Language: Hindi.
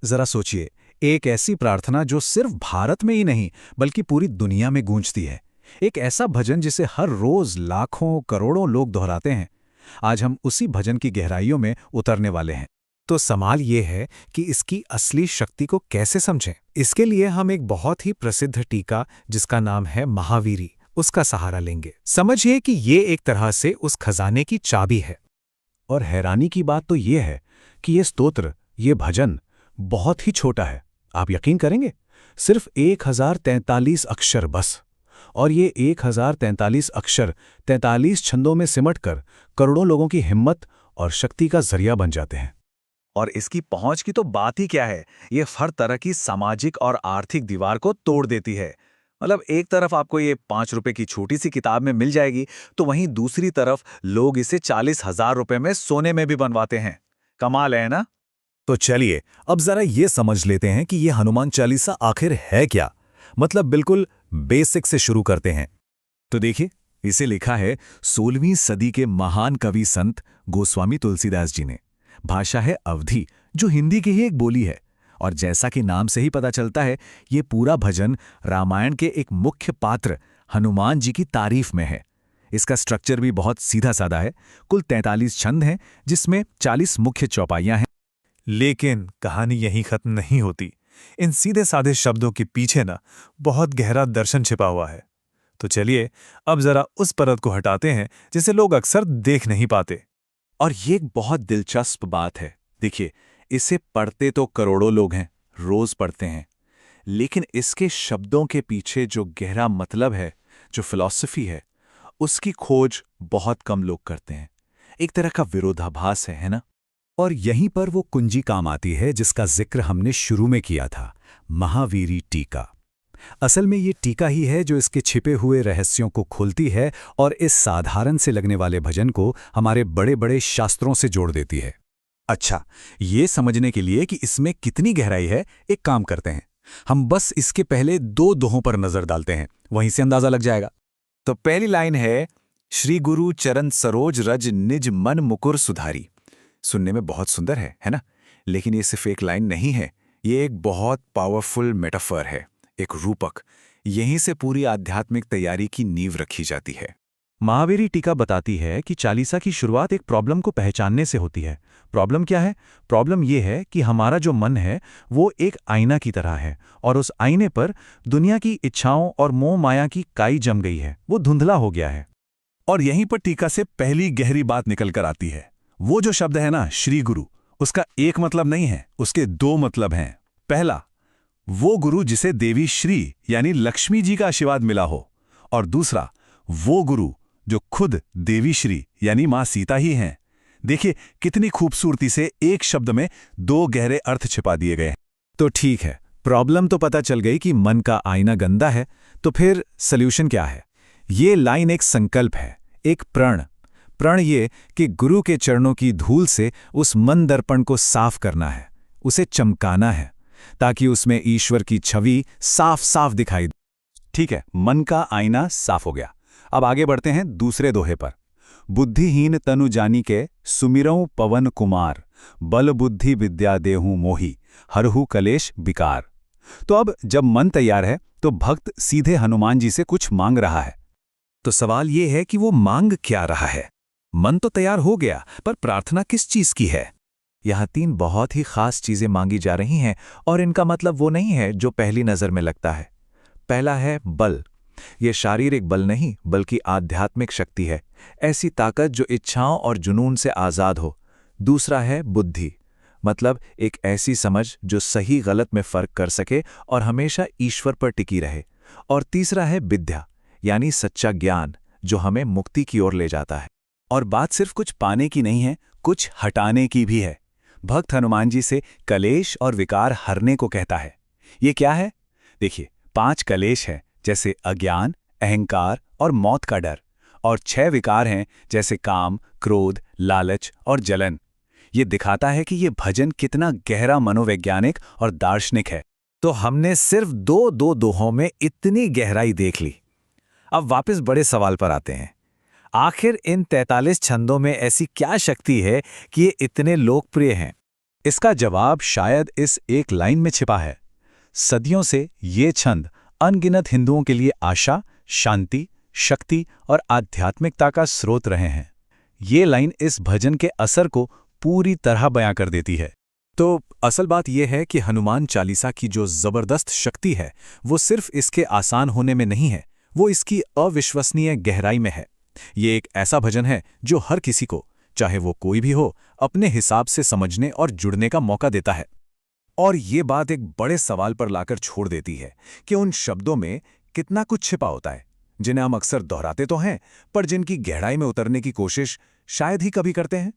जरा सोचिए, एक ऐसी प्रार्थना जो सिर्फ भारत में ही नहीं बल्कि पूरी दुनिया में गूंजती है। एक ऐसा भजन जिसे हर रोज लाखों करोड़ों लोग दोहराते हैं। आज हम उसी भजन की गहराइयों में उतरने वाले हैं। तो सवाल ये है कि इसकी असली शक्ति को कैसे समझें। इसके लिए हम एक बहुत ही प्रसिद्ध टीका जिसका नाम है महावीरी, उसका सहारा लेंगे। समझिए कि ये एक तरह से उस खजाने की चाबी है। और हैरानी की बात तो ये है कि ये स्तोत्र, ये भजन बहुत ही छोटा है। आप यकीन करेंगे, सिर्फ 1043 अक्षर बस। और ये 1043 अक्षर 43 छंदों में सिमटकर करोड़ों लोगों की हिम्मत और शक्ति का जरिया बन जाते हैं। और इसकी पहुंच की तो बात ही क्या है, ये हर तरह की सामाजिक और आर्थिक दीवार को तोड़ देती है। मतलब एक तरफ आपको ये 5 रुपए की छोटी सी किताब में मिल जाएगी, तो वहीं दूसरी तरफ लोग इसे 40,000 रुपए में सोने में भी बनवाते हैं। कमाल है ना? तो चलिए अब जरा ये समझ लेते हैं कि ये हनुमान चालीसा आखिर है क्या। मतलब बिल्कुल बेसिक से शुरू करते हैं। तो देखिए, इसे लिखा है 16वीं सदी के महान कवि संत गोस्वामी तुलसीदास जी ने। भाषा है अवधी, जो हिंदी की ही एक बोली है। और जैसा कि नाम से ही पता चलता है, ये पूरा भजन रामायण के एक मुख्य पात्र हनुमान जी की तारीफ में है। इसका स्ट्रक्चर भी बहुत सीधा साधा है। कुल 43 छंद हैं, जिसमें 40 मुख्य चौपाइयां हैं। लेकिन कहानी यहीं खत्म नहीं होती। इन सीधे साधे शब्दों के पीछे ना बहुत गहरा दर्शन छिपा हुआ है। तो चलिए अब जरा उस परत को हटाते हैं जिसे लोग अक्सर देख नहीं पाते। और ये एक बहुत दिलचस्प बात है। देखिए, इसे पढ़ते तो करोड़ों लोग हैं, रोज पढ़ते हैं, लेकिन इसके शब्दों के पीछे जो गहरा मतलब है, जो फिलॉसफी है, उसकी खोज बहुत कम लोग करते हैं। एक तरह का विरोधाभास है ना? और यहीं पर वो कुंजी काम आती है जिसका जिक्र हमने शुरू में किया था, महावीरी टीका। असल में ये टीका ही है जो इसके छिपे हुए रहस्यों को खोलती है और इस साधारण से लगने वाले भजन को हमारे बड़े बड़े शास्त्रों से जोड़ देती है। अच्छा, ये समझने के लिए कि इसमें कितनी गहराई है, एक काम करते हैं, हम बस इसके पहले 2 दोहों पर नजर डालते हैं, वहीं से अंदाजा लग जाएगा। तो पहली लाइन है, श्री गुरु चरण सरोज रज निज मन मुकुर सुधारी। सुनने में बहुत सुंदर है ना? लेकिन ये सिर्फ एक लाइन नहीं है, ये एक बहुत पावरफुल मेटाफर है, एक रूपक। यहीं से पूरी आध्यात्मिक तैयारी की नींव रखी जाती है। महावीरी टीका बताती है कि चालीसा की शुरुआत एक प्रॉब्लम को पहचानने से होती है। प्रॉब्लम क्या है? प्रॉब्लम ये है कि हमारा जो मन है वो एक आईना की तरह है, और उस आईने पर दुनिया की इच्छाओं और मोह माया की काई जम गई है, वो धुंधला हो गया है। और यहीं पर टीका से पहली गहरी बात निकल कर आती है। वो जो शब्द है ना, श्री गुरु, उसका एक मतलब नहीं है, उसके 2 मतलब हैं। पहला, वो गुरु जिसे देवी श्री यानी लक्ष्मी जी का आशीर्वाद मिला हो, और दूसरा, वो गुरु जो खुद देवी श्री यानी मां सीता ही हैं। देखिए कितनी खूबसूरती से एक शब्द में 2 गहरे अर्थ छिपा दिए गए हैं। तो ठीक है, प्रॉब्लम तो पता चल गई कि मन का आईना गंदा है, तो फिर सल्यूशन क्या है? ये लाइन एक संकल्प है, एक प्रण ये कि गुरु के चरणों की धूल से उस मन दर्पण को साफ करना है, उसे चमकाना है, ताकि उसमें ईश्वर की छवि साफ साफ दिखाई दे। ठीक है, मन का आईना साफ हो गया। अब आगे बढ़ते हैं दूसरे दोहे पर। बुद्धिहीन तनु जानी के सुमिरऊं पवन कुमार, बल बुद्धि विद्या देहूं मोही, हरहु कलेश बिकार। तो अब जब मन तैयार है तो भक्त सीधे हनुमान जी से कुछ मांग रहा है। तो सवाल ये है कि वो मांग क्या रहा है? मन तो तैयार हो गया, पर प्रार्थना किस चीज की है? यहाँ 3 बहुत ही खास चीजें मांगी जा रही हैं, और इनका मतलब वो नहीं है जो पहली नजर में लगता है। पहला है बल। ये शारीरिक बल नहीं बल्कि आध्यात्मिक शक्ति है, ऐसी ताकत जो इच्छाओं और जुनून से आजाद हो। दूसरा है बुद्धि, मतलब एक ऐसी समझ जो सही गलत में फर्क कर सके और हमेशा ईश्वर पर टिकी रहे। और तीसरा है विद्या, यानी सच्चा ज्ञान जो हमें मुक्ति की ओर ले जाता है। और बात सिर्फ कुछ पाने की नहीं है, कुछ हटाने की भी है। भक्त हनुमान जी से कलेश और विकार हरने को कहता है। ये क्या है? देखिए, 5 कलेश हैं, जैसे अज्ञान, अहंकार और मौत का डर, और 6 विकार हैं, जैसे काम, क्रोध, लालच और जलन। ये दिखाता है कि ये भजन कितना गहरा मनोवैज्ञानिक और दार्शनिक है। तो हमने सिर्फ 2 दोहों में इतनी गहराई देख ली। अब वापस बड़े सवाल पर आते हैं। आखिर इन 43 छंदों में ऐसी क्या शक्ति है कि ये इतने लोकप्रिय हैं? इसका जवाब शायद इस एक लाइन में छिपा है। सदियों से ये छंद अनगिनत हिंदुओं के लिए आशा, शांति, शक्ति और आध्यात्मिकता का स्रोत रहे हैं। ये लाइन इस भजन के असर को पूरी तरह बयां कर देती है। तो असल बात यह है कि हनुमान चालीसा की जो जबरदस्त शक्ति है वो सिर्फ इसके आसान होने में नहीं है, वो इसकी अविश्वसनीय गहराई में है। ये एक ऐसा भजन है जो हर किसी को, चाहे वो कोई भी हो, अपने हिसाब से समझने और जुड़ने का मौका देता है। और ये बात एक बड़े सवाल पर लाकर छोड़ देती है कि उन शब्दों में कितना कुछ छिपा होता है, जिन्हें हम अक्सर दोहराते तो हैं, पर जिनकी गहराई में उतरने की कोशिश शायद ही कभी करते हैं।